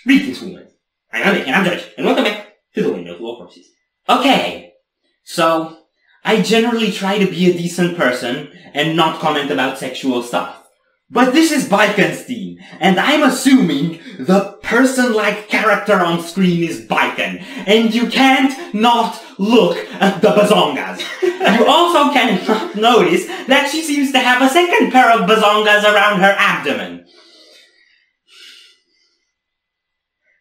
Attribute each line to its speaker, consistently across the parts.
Speaker 1: Greetings, humans. I'm Nick, and I'm George, and welcome back to the Window Full of Horses. Okay, so I generally try to be a decent person and not comment about sexual stuff. But this is Baiken's team, and I'm assuming the person-like character on screen is Baiken, and you can't not look at the bazongas. You also cannot notice that she seems to have a second pair of bazongas around her abdomen.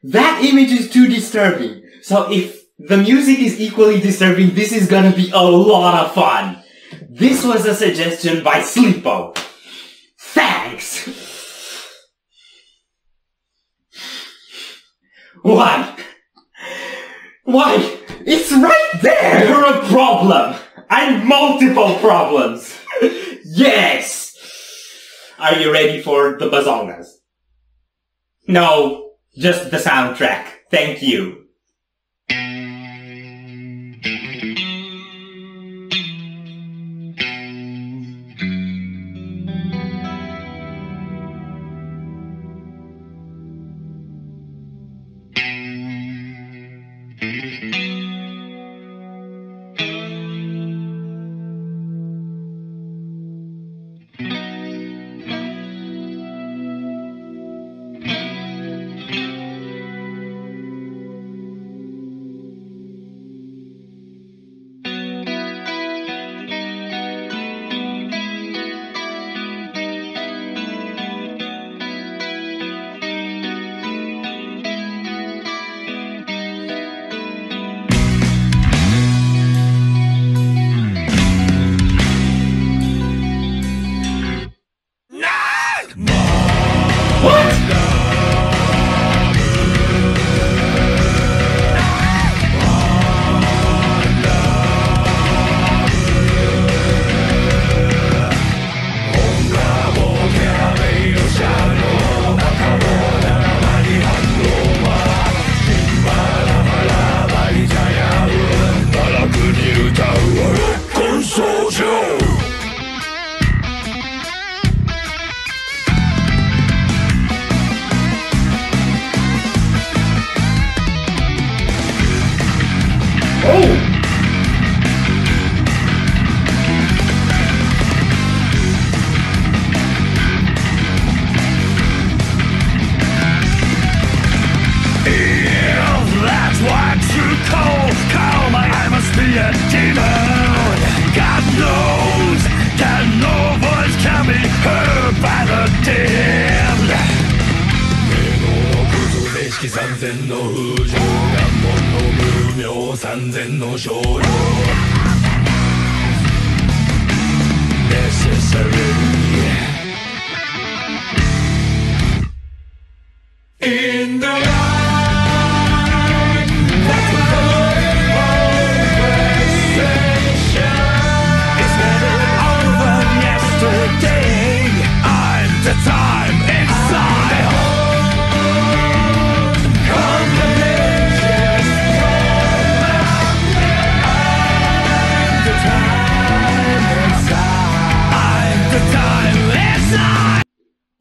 Speaker 1: That image is too disturbing, so if the music is equally disturbing, this is gonna be a lot of fun. This was a suggestion by Sleepo. Thanks! Why? Why? It's right there! You're a problem! And multiple problems! Yes! Are you ready for the bazongas? No, just the soundtrack. Thank you.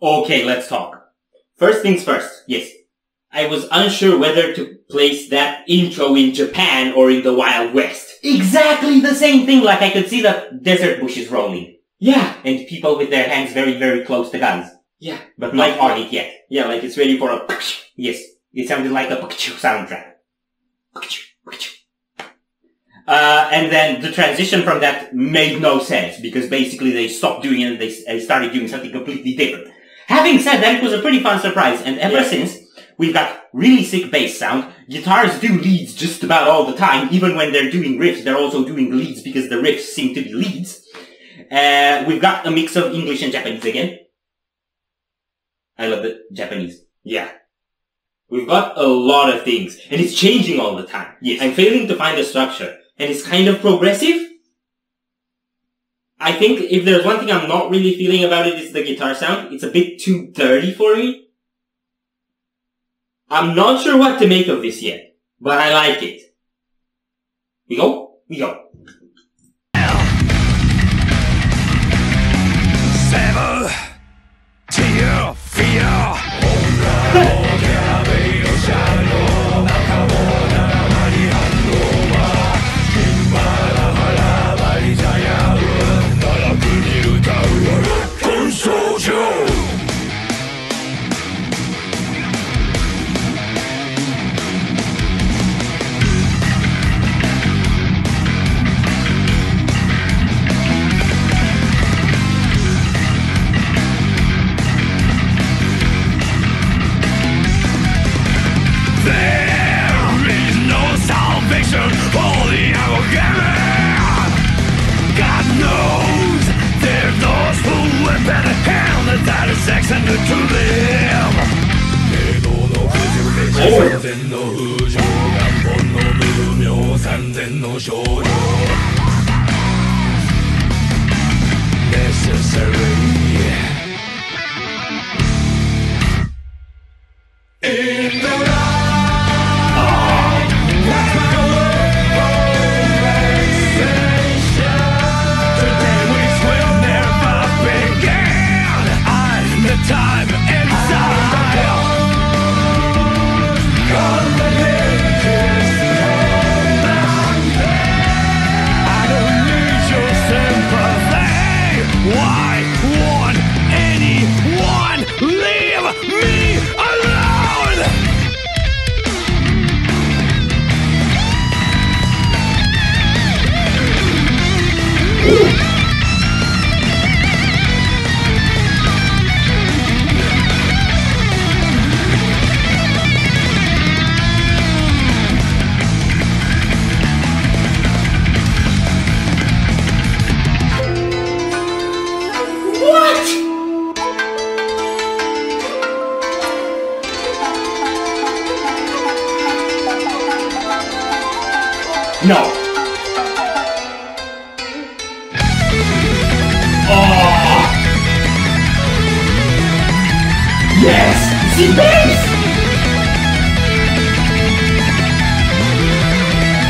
Speaker 1: Okay, let's talk. First things first, yes. I was unsure whether to place that intro in Japan or in the Wild West. Exactly the same thing, like I could see the desert bushes rolling. Yeah. And people with their hands very, very close to guns. Yeah. But not on it yet. Yeah, like it's ready for a yes. It sounded like a soundtrack. And then the transition from that made no sense, because basically they stopped doing it and they started doing something completely different. Having said that, it was a pretty fun surprise, and ever since, we've got really sick bass sound. Guitars do leads just about all the time. Even when they're doing riffs, they're also doing leads because the riffs seem to be leads. We've got a mix of English and Japanese again. I love the Japanese. Yeah. We've got a lot of things, and it's changing all the time. Yes. I'm failing to find a structure, and it's kind of progressive. I think if there's one thing I'm not really feeling about it, it's the guitar sound. It's a bit too dirty for me. I'm not sure what to make of this yet, but I like it. We go? We go.
Speaker 2: 7 Tear Fear satisfaction, all the ammo given. God knows there's those who would better handle the satisfaction to them. 冥道の不条理、三千の風情、願望の無名、三千の少女。Necessary. In the light, that's my realization. Today which will never begin. I'm the time inside. I don't need your sympathy. Why won't anyone leave me alone?
Speaker 1: No. Oh. Yes. The bass.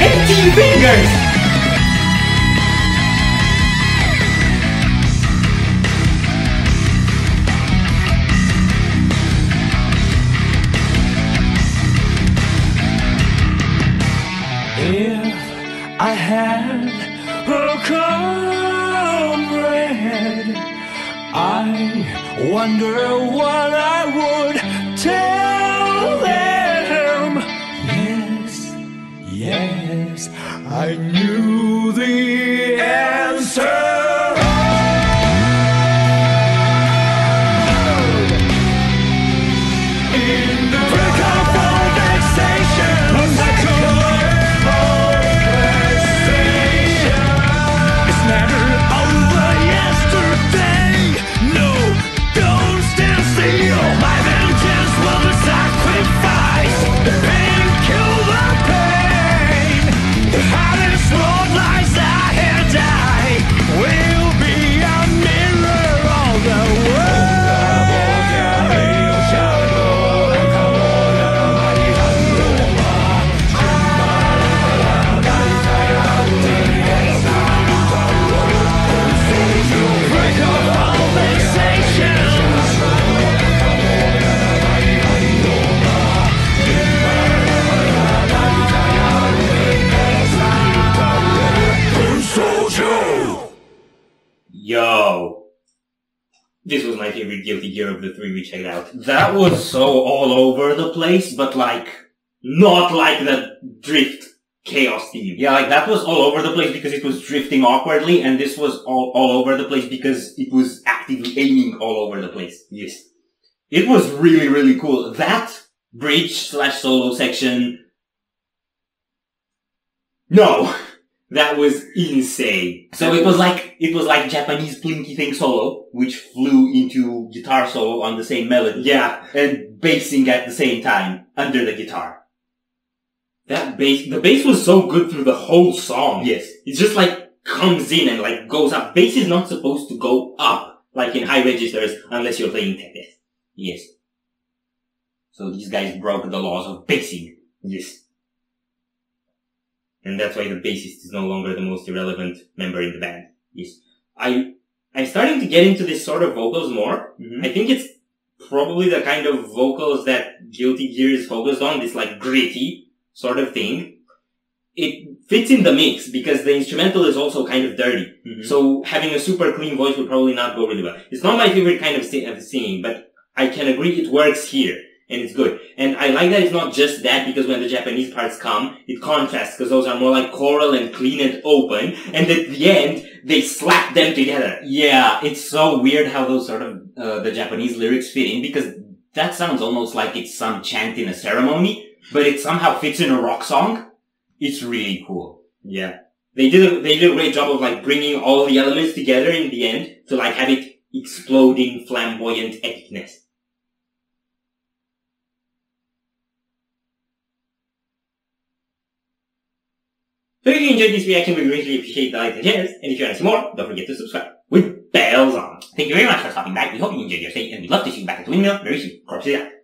Speaker 1: Empty fingers.
Speaker 2: I had a comrade. I wonder what I would tell them. Yes, yes, I knew the answer. In the break of all vexation, never over yesterday. No, don't stand still. My vengeance will be sacrifice. The pain kill the pain. The hardest road lies ahead. I will be a mirror of the world.
Speaker 1: Yo. This was my favorite Guilty Gear of the three we checked out. That was so all over the place, but like, not like the drift chaos theme. Yeah, like that was all over the place because it was drifting awkwardly, and this was all over the place because it was actively aiming all over the place. Yes. It was really, really cool. That bridge/solo section. No. That was insane. So it was like Japanese Plinky Thing solo, which flew into guitar solo on the same melody. Yeah. And bassing at the same time, under the guitar. The bass was so good through the whole song. Yes. It just like comes in and like goes up. Bass is not supposed to go up, like in high registers, unless you're playing Tetris. Yes. So these guys broke the laws of bassing. Yes. And that's why the bassist is no longer the most irrelevant member in the band. Yes. I'm starting to get into this sort of vocals more. Mm-hmm. I think it's probably the kind of vocals that Guilty Gear is focused on, this like gritty sort of thing. It fits in the mix because the instrumental is also kind of dirty. Mm-hmm. So having a super clean voice would probably not go really well. It's not my favorite kind of singing, but I can agree it works here. And it's good. And I like that it's not just that, because when the Japanese parts come, it contrasts, because those are more like choral and clean and open, and at the end, they slap them together. Yeah, it's so weird how those sort of, the Japanese lyrics fit in, because that sounds almost like it's some chant in a ceremony, but it somehow fits in a rock song. It's really cool. Yeah. They did a great job of like bringing all the elements together in the end to like have it exploding, flamboyant epicness. So if you enjoyed this reaction, we greatly appreciate the likes and shares. And if you want to see more, don't forget to subscribe with bells on. Thank you very much for stopping by. We hope you enjoyed your stay, and we'd love to see you back at the windmill very soon. Corpses out.